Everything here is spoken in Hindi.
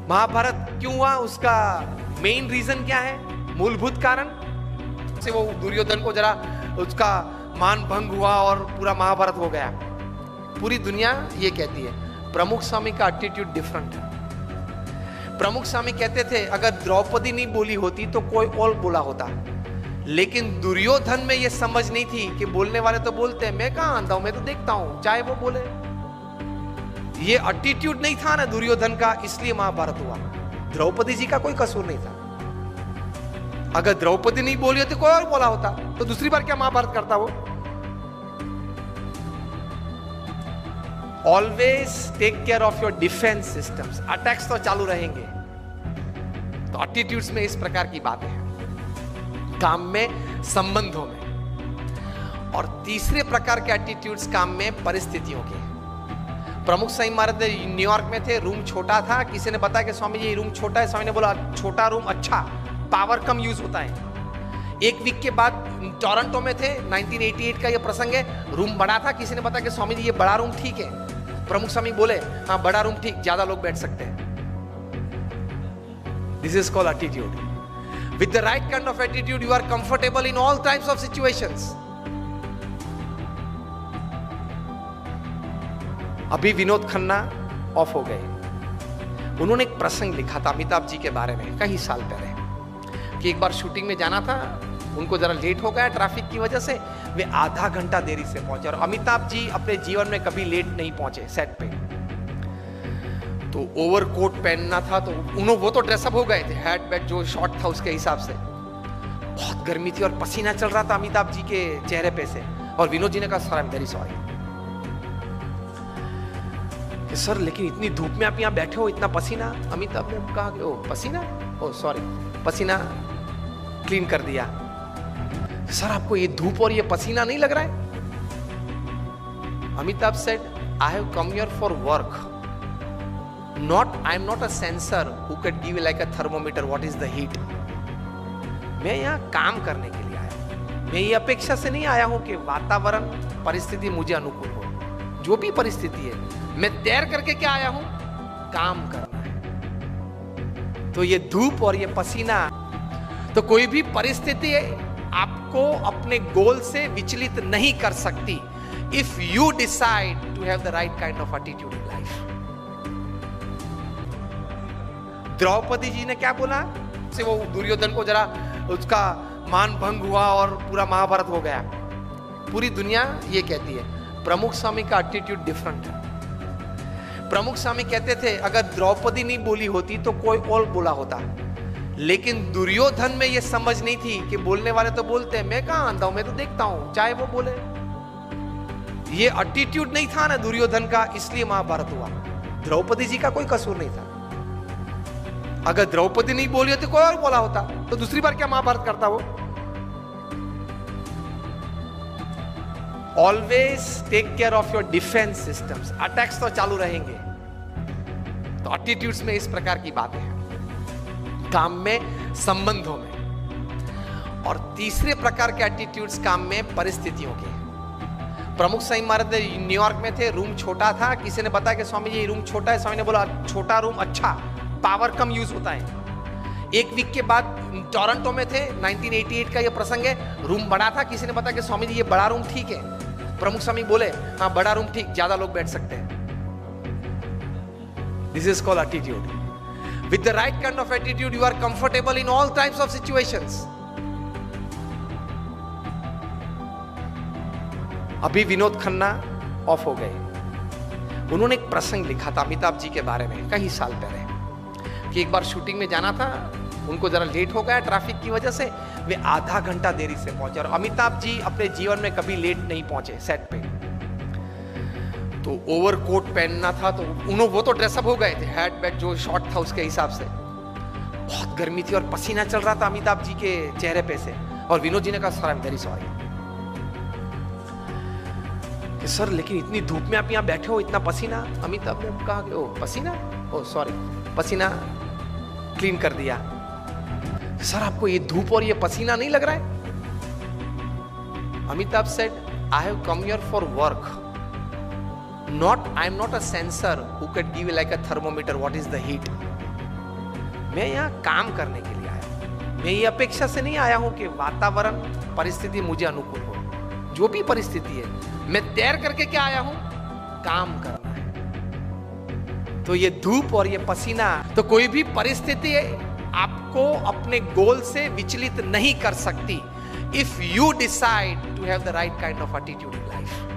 महाभारत क्यों हुआ, उसका मेन रीजन क्या है, मूलभूत कारण से वो दुर्योधन को जरा उसका मान भंग हुआ और पूरा महाभारत हो गया। पूरी दुनिया ये कहती है। प्रमुख स्वामी का एटीट्यूड डिफरेंट है। प्रमुख स्वामी कहते थे अगर द्रौपदी नहीं बोली होती तो कोई और बोला होता, लेकिन दुर्योधन में ये समझ नहीं थी कि बोलने वाले तो बोलते हैं, मैं कहां आंधा हूं, मैं तो देखता हूं चाहे वो बोले। ये एटीट्यूड नहीं था ना दुर्योधन का, इसलिए महाभारत हुआ। द्रौपदी जी का कोई कसूर नहीं था। अगर द्रौपदी नहीं बोली होती कोई और बोला होता तो दूसरी बार क्या महाभारत करता वो। Always take care of your defence systems. Attacks तो चालू रहेंगे, तो एटीट्यूड्स में इस प्रकार की बातें हैं, काम में, संबंधों में। और तीसरे प्रकार के एटीट्यूड्स काम में, परिस्थितियों के। प्रमुख स्वामी महाराज न्यूयॉर्क में थे, रूम छोटा था, किसी ने बताया कि स्वामी जी रूम छोटा है, स्वामी ने बोला छोटा रूम अच्छा, पावर कम यूज होता है। एक वीक के बाद टोरंटो में थे, 1988 का ये प्रसंग है, रूम बड़ा था, किसी ने बताया कि स्वामी जी ये बड़ा रूम ठीक है। प्रमुख स्वामी बोले हाँ बड़ा रूम ठीक, ज्यादा लोग बैठ सकते हैं। This is called attitude. With the right kind of attitude, you are comfortable in all types of situations. अभी विनोद खन्ना ऑफ हो गए। उन्होंने एक प्रसंग लिखा था अमिताभ जी के बारे में कई साल पहले, कि एक बार शूटिंग में जाना था, उनको जरा लेट हो गया ट्रैफिक की वजह से, वे आधा घंटा देरी से पहुंचे। और अमिताभ जी अपने जीवन में कभी लेट नहीं पहुंचे सेट पे। तो ओवरकोट पहनना था, तो वो तो ड्रेसअप हो गए थे, हैट बैट जो शॉर्ट था उसके हिसाब से। बहुत गर्मी थी और पसीना चल रहा था अमिताभ जी के चेहरे पे से। और विनोद जी ने कहा sir I am very sorry. Sir लेकिन इतनी धूप में आप यहाँ बैठे हो, इतना पसीना। अमिताभ ने कहा कि ओ पसीना, ओ सॉरी, पसीना क्लीन कर दिया। सर आपको ये धूप और ये पसीना नहीं लग रहा है? Amitabh said I have come here for work, I am not a sensor who could give you like a thermometer what is the heat. मैं यहाँ काम करने के लिए आया हूँ। मैं ये अपेक्षा से नहीं आया हूँ कि वातावरण, परिस्थिति मुझे अनुकूल हो। जो भी परिस्थिति है, मैं तैर करके क्या आया हूँ, काम करना है। तो ये धूप और ये पसीना, तो कोई भी परिस्थिति आपको अपने गोल से विचलित नहीं कर सकती, if you decide to have the right kind of attitude in life. Draupadi ji ने क्या बोला से वो दुर्योधन को जरा उसका मान भंग हुआ और पूरा महाभारत हो गया। पूरी दुनिया ये कहती है। प्रमुख स्वामी का एटीट्यूड डिफरेंट है। प्रमुख स्वामी कहते थे अगर द्रौपदी नहीं बोली होती तो कोई और बोला होता, लेकिन दुर्योधन में ये समझ नहीं थी कि बोलने वाले तो बोलते हैं, मैं कहां आंधा हूं, मैं तो देखता हूं चाहे वो बोले। ये एटीट्यूड नहीं था ना दुर्योधन का, इसलिए महाभारत हुआ। द्रौपदी जी का कोई कसूर नहीं था। अगर द्रौपदी नहीं बोली होती कोई और बोला होता तो दूसरी बार क्या महाभारत करता वो। Always take care of your defence systems. Attacks तो चालू रहेंगे, तो एटीट्यूड्स में इस प्रकार की बातें हैं, काम में, संबंधों में। और तीसरे प्रकार के एटीट्यूड्स काम में, परिस्थितियों के। प्रमुख स्वामी महाराज न्यूयॉर्क में थे, रूम छोटा था, किसी ने बताया कि स्वामी जी रूम छोटा है, स्वामी ने बोला छोटा रूम अच्छा, पावर कम यूज होता है। एक वीक के बाद टोरंटो में थे, 1988 का ये प्रसंग है, रूम बड़ा था, किसी ने बताया कि स्वामी जी ये बड़ा रूम ठीक है। प्रमुख स्वामी बोले हाँ बड़ा रूम ठीक, ज्यादा लोग बैठ सकते हैं। This is called attitude. With the right kind of attitude you are comfortable in all types of situations. अभी विनोद खन्ना ऑफ हो गए। उन्होंने एक प्रसंग लिखा था अमिताभ जी के बारे में कई साल पहले, कि एक बार शूटिंग में जाना था, उनको जरा लेट हो गया ट्रैफिक की वजह से, वे आधा घंटा देरी से पहुंचे। और अमिताभ जी अपने जीवन में कभी लेट नहीं पहुंचे सेट पे। तो ओवरकोट पहनना था, तो वो तो ड्रेसअप हो गए थे, हैट बैट जो शॉर्ट था उसके हिसाब से। बहुत गर्मी थी और पसीना चल रहा था अमिताभ जी के चेहरे पे से। और विनोद जी ने कहा sir I am very sorry. Sir लेकिन इतनी धूप में आप यहाँ बैठे हो, इतना पसीना। अमिताभ ने कहा कि ओ पसीना, ओ सॉरी, पसीना क्लीन कर दिया। सर आपको ये धूप और ये पसीना नहीं लग रहा है? Amitabh said I have come here for work, I am not a sensor who could give you like a thermometer what is the heat. मैं यहाँ काम करने के लिए आया हूँ। मैं ये अपेक्षा से नहीं आया हूँ कि वातावरण परिस्थिति मुझे अनुकूल हो। जो भी परिस्थिति है, मैं तैर करके क्या आया हूँ, काम करना है। तो ये धूप और ये पसीना, तो कोई भी परिस्थिति आपको अपने गोल से विचलित नहीं कर सकती, if you decide to have the right kind of attitude in life.